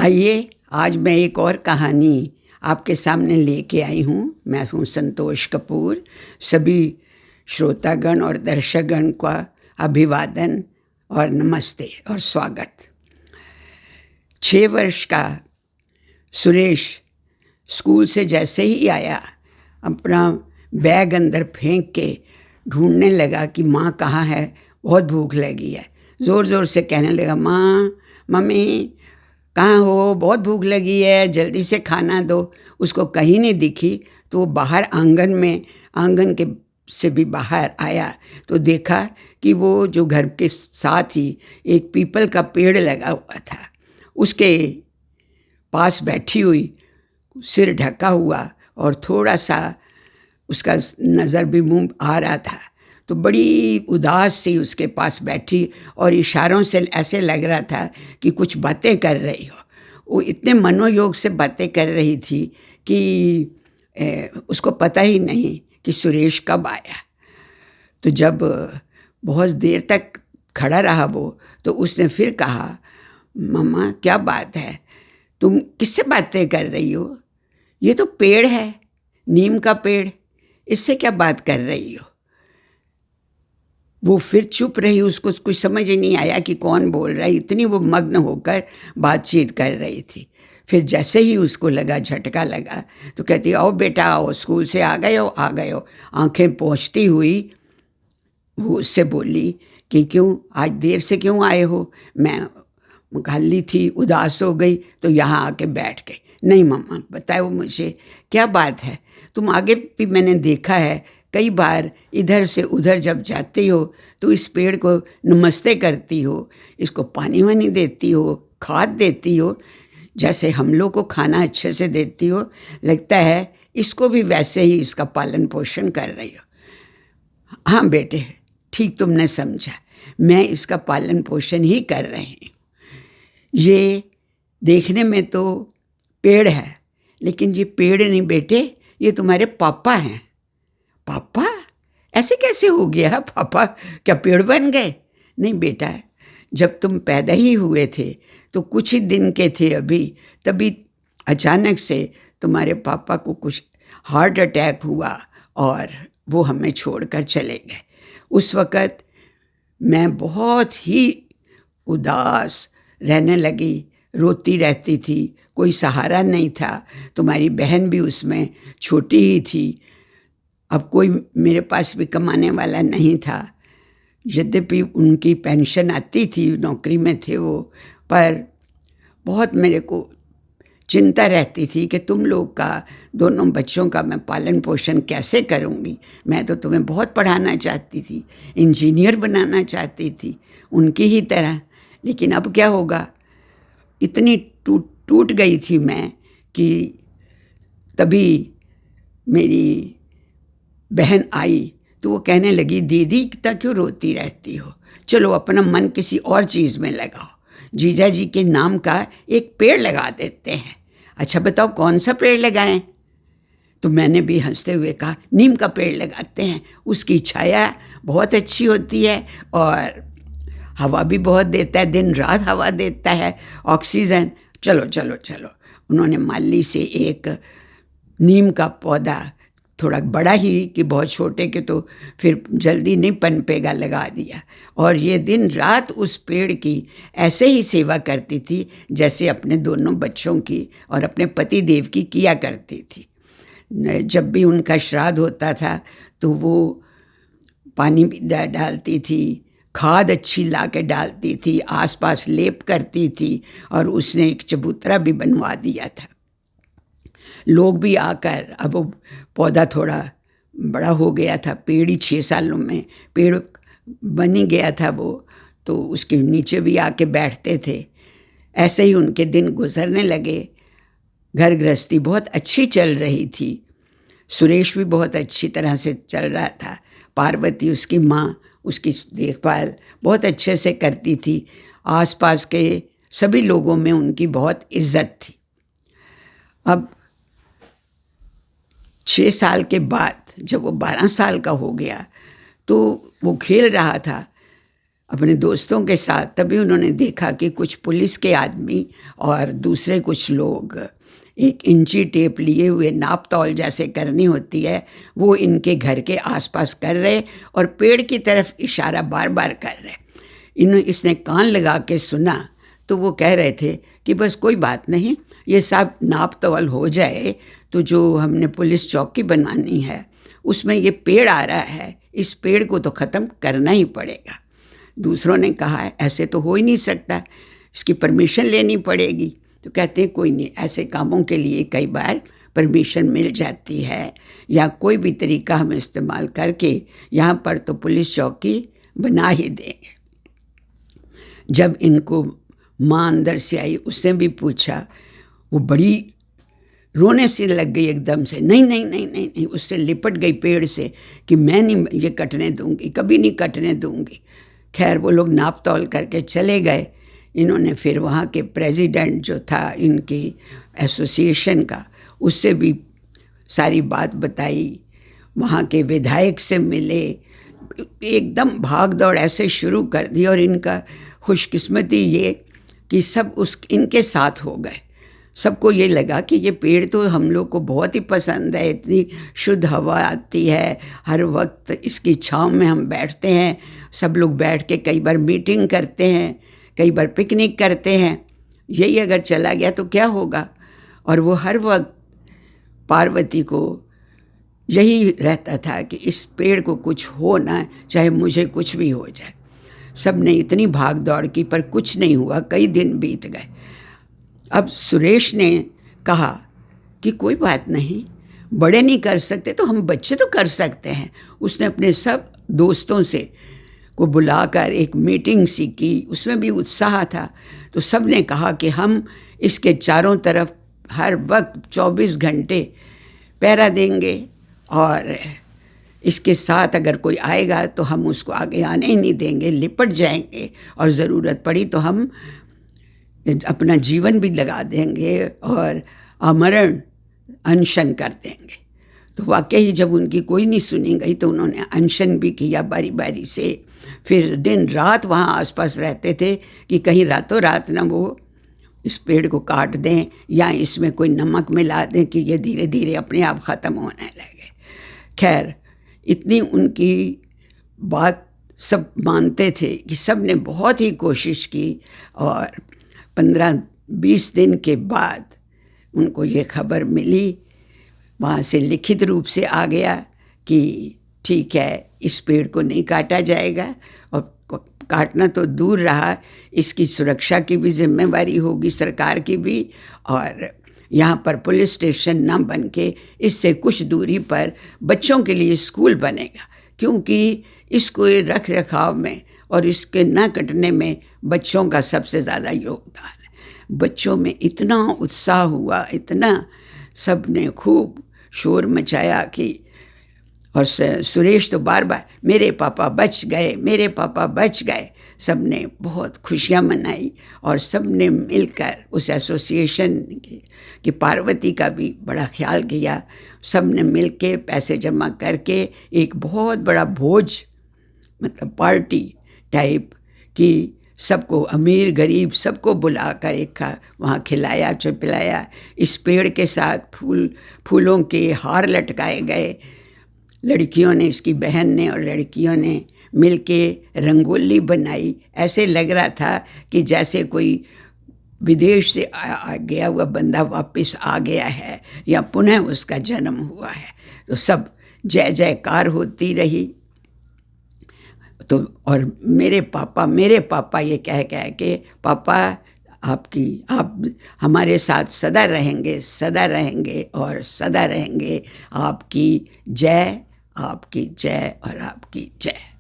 आइए, आज मैं एक और कहानी आपके सामने लेके आई हूँ। मैं हूँ संतोष कपूर। सभी श्रोतागण और दर्शकगण का अभिवादन और नमस्ते और स्वागत। 6 वर्ष का सुरेश स्कूल से जैसे ही आया, अपना बैग अंदर फेंक के ढूंढने लगा कि माँ कहाँ है, बहुत भूख लगी है। ज़ोर ज़ोर से कहने लगा, माँ, मम्मी कहाँ हो, बहुत भूख लगी है, जल्दी से खाना दो। उसको कहीं नहीं दिखी तो वो बाहर आंगन के से भी बाहर आया तो देखा कि वो जो घर के साथ ही एक पीपल का पेड़ लगा हुआ था, उसके पास बैठी हुई, सिर ढका हुआ और थोड़ा सा उसका नज़र भी मुंह आ रहा था, तो बड़ी उदास सी उसके पास बैठी और इशारों से ऐसे लग रहा था कि कुछ बातें कर रही हो। वो इतने मनोयोग से बातें कर रही थी कि उसको पता ही नहीं कि सुरेश कब आया। तो जब बहुत देर तक खड़ा रहा वो, तो उसने फिर कहा, मम्मा क्या बात है, तुम किससे बातें कर रही हो? ये तो पेड़ है, नीम का पेड़, इससे क्या बात कर रही हो? वो फिर चुप रही, उसको कुछ समझ ही नहीं आया कि कौन बोल रहा है, इतनी वो मग्न होकर बातचीत कर रही थी। फिर जैसे ही उसको लगा, झटका लगा, तो कहती, आओ बेटा आओ, स्कूल से आ गए हो, आ गए हो। आंखें पोंछती हुई वो उससे बोली कि क्यों आज देर से क्यों आए हो? मैं खाली थी, उदास हो गई तो यहाँ आके बैठ गई। नहीं मम्मा, बताओ मुझे क्या बात है? तुम आगे भी मैंने देखा है, कई बार इधर से उधर जब जाती हो तो इस पेड़ को नमस्ते करती हो, इसको पानी वानी देती हो, खाद देती हो, जैसे हम लोग को खाना अच्छे से देती हो। लगता है इसको भी वैसे ही इसका पालन पोषण कर रही हो। हाँ बेटे, ठीक तुमने समझा, मैं इसका पालन पोषण ही कर रही हूँ। ये देखने में तो पेड़ है, लेकिन ये पेड़ नहीं बेटे, ये तुम्हारे पापा हैं। पापा? ऐसे कैसे हो गया? पापा क्या पेड़ बन गए? नहीं बेटा, जब तुम पैदा ही हुए थे तो कुछ ही दिन के थे अभी, तभी अचानक से तुम्हारे पापा को कुछ हार्ट अटैक हुआ और वो हमें छोड़कर चले गए। उस वक़्त मैं बहुत ही उदास रहने लगी, रोती रहती थी, कोई सहारा नहीं था। तुम्हारी बहन भी उसमें छोटी ही थी, अब कोई मेरे पास भी कमाने वाला नहीं था। यद्यपि उनकी पेंशन आती थी, नौकरी में थे वो, पर बहुत मेरे को चिंता रहती थी कि तुम लोग का, दोनों बच्चों का मैं पालन पोषण कैसे करूँगी। मैं तो तुम्हें बहुत पढ़ाना चाहती थी, इंजीनियर बनाना चाहती थी उनकी ही तरह, लेकिन अब क्या होगा। इतनी टूट टूट गई थी मैं कि तभी मेरी बहन आई तो वो कहने लगी, दीदी इतना क्यों रोती रहती हो, चलो अपना मन किसी और चीज़ में लगाओ, जीजा जी के नाम का एक पेड़ लगा देते हैं। अच्छा बताओ कौन सा पेड़ लगाएं? तो मैंने भी हंसते हुए कहा, नीम का पेड़ लगाते हैं, उसकी छाया बहुत अच्छी होती है और हवा भी बहुत देता है, दिन रात हवा देता है, ऑक्सीजन। चलो चलो चलो, उन्होंने माली से एक नीम का पौधा, थोड़ा बड़ा ही कि बहुत छोटे के तो फिर जल्दी नहीं पनपेगा, लगा दिया। और ये दिन रात उस पेड़ की ऐसे ही सेवा करती थी जैसे अपने दोनों बच्चों की और अपने पति देव की किया करती थी। जब भी उनका श्राद्ध होता था तो वो पानी भी डालती थी, खाद अच्छी ला के डालती थी, आसपास लेप करती थी और उसने एक चबूतरा भी बनवा दिया था। लोग भी आकर, अब वो पौधा थोड़ा बड़ा हो गया था, पेड़ ही 6 सालों में पेड़ बन ही गया था वो, तो उसके नीचे भी आके बैठते थे। ऐसे ही उनके दिन गुजरने लगे। घर गृहस्थी बहुत अच्छी चल रही थी, सुरेश भी बहुत अच्छी तरह से चल रहा था। पार्वती उसकी माँ उसकी देखभाल बहुत अच्छे से करती थी, आसपास के सभी लोगों में उनकी बहुत इज्जत थी। अब 6 साल के बाद जब वो 12 साल का हो गया तो वो खेल रहा था अपने दोस्तों के साथ, तभी उन्होंने देखा कि कुछ पुलिस के आदमी और दूसरे कुछ लोग एक इंची टेप लिए हुए, नाप तौल जैसे करनी होती है, वो इनके घर के आसपास कर रहे और पेड़ की तरफ इशारा बार बार कर रहे। इसने कान लगा के सुना तो वो कह रहे थे कि बस कोई बात नहीं, ये सब नाप तौल हो जाए तो जो हमने पुलिस चौकी बनवानी है उसमें ये पेड़ आ रहा है, इस पेड़ को तो ख़त्म करना ही पड़ेगा। दूसरों ने कहा ऐसे तो हो ही नहीं सकता, इसकी परमिशन लेनी पड़ेगी। तो कहते हैं कोई नहीं, ऐसे कामों के लिए कई बार परमिशन मिल जाती है, या कोई भी तरीका हम इस्तेमाल करके यहाँ पर तो पुलिस चौकी बना ही देंगे। जब इनको माँ अंदर से आई, उसने भी पूछा, वो बड़ी रोने सी लग गई एकदम से, नहीं नहीं नहीं नहीं नहीं, उससे लिपट गई पेड़ से कि मैं नहीं ये कटने दूंगी, कभी नहीं कटने दूंगी। खैर वो लोग नाप तौल करके चले गए। इन्होंने फिर वहाँ के प्रेसिडेंट जो था इनकी एसोसिएशन का, उससे भी सारी बात बताई, वहाँ के विधायक से मिले, एकदम भाग दौड़ ऐसे शुरू कर दी। और इनका खुशकिस्मती ये कि सब इनके साथ हो गए। सबको ये लगा कि ये पेड़ तो हम लोग को बहुत ही पसंद है, इतनी शुद्ध हवा आती है, हर वक्त इसकी छाँव में हम बैठते हैं, सब लोग बैठ के कई बार मीटिंग करते हैं, कई बार पिकनिक करते हैं, यही अगर चला गया तो क्या होगा। और वो हर वक्त पार्वती को यही रहता था कि इस पेड़ को कुछ हो ना, चाहे मुझे कुछ भी हो जाए। सब ने इतनी भाग दौड़ की पर कुछ नहीं हुआ, कई दिन बीत गए। अब सुरेश ने कहा कि कोई बात नहीं, बड़े नहीं कर सकते तो हम बच्चे तो कर सकते हैं। उसने अपने सब दोस्तों से को बुलाकर एक मीटिंग सी की, उसमें भी उत्साह था। तो सब ने कहा कि हम इसके चारों तरफ हर वक्त 24 घंटे पहरा देंगे, और इसके साथ अगर कोई आएगा तो हम उसको आगे आने ही नहीं देंगे, लिपट जाएंगे, और ज़रूरत पड़ी तो हम अपना जीवन भी लगा देंगे और आमरण अनशन कर देंगे। तो वाकई जब उनकी कोई नहीं सुनी गई तो उन्होंने अनशन भी किया बारी बारी से। फिर दिन रात वहाँ आसपास रहते थे कि कहीं रातों रात ना वो इस पेड़ को काट दें या इसमें कोई नमक मिला दें कि ये धीरे धीरे अपने आप ख़त्म होने लगे। खैर इतनी उनकी बात सब मानते थे कि सब ने बहुत ही कोशिश की, और 15-20 दिन के बाद उनको ये खबर मिली, वहाँ से लिखित रूप से आ गया कि ठीक है, इस पेड़ को नहीं काटा जाएगा, और काटना तो दूर रहा, इसकी सुरक्षा की भी जिम्मेवारी होगी सरकार की भी, और यहाँ पर पुलिस स्टेशन ना बन के इससे कुछ दूरी पर बच्चों के लिए स्कूल बनेगा, क्योंकि इसको रख रखाव में और इसके न कटने में बच्चों का सबसे ज़्यादा योगदान है। बच्चों में इतना उत्साह हुआ, इतना सब ने खूब शोर मचाया कि, और सुरेश तो बार बार मेरे पापा बच गए, मेरे पापा बच गए। सब ने बहुत खुशियाँ मनाई, और सब ने मिलकर उस एसोसिएशन की पार्वती का भी बड़ा ख्याल किया। सब ने मिल के पैसे जमा करके एक बहुत बड़ा भोज, मतलब पार्टी टाइप की, सबको अमीर गरीब सबको बुलाकर एक वहाँ खिलाया पिलाया। इस पेड़ के साथ फूलों के हार लटकाए गए। लड़कियों ने, इसकी बहन ने और लड़कियों ने मिलके रंगोली बनाई। ऐसे लग रहा था कि जैसे कोई विदेश से गया हुआ बंदा वापस आ गया है या पुनः उसका जन्म हुआ है। तो सब जय जयकार होती रही। तो और मेरे पापा ये कह के, पापा आप हमारे साथ सदा रहेंगे, सदा रहेंगे और सदा रहेंगे। आपकी जय, आपकी जय और आपकी जय।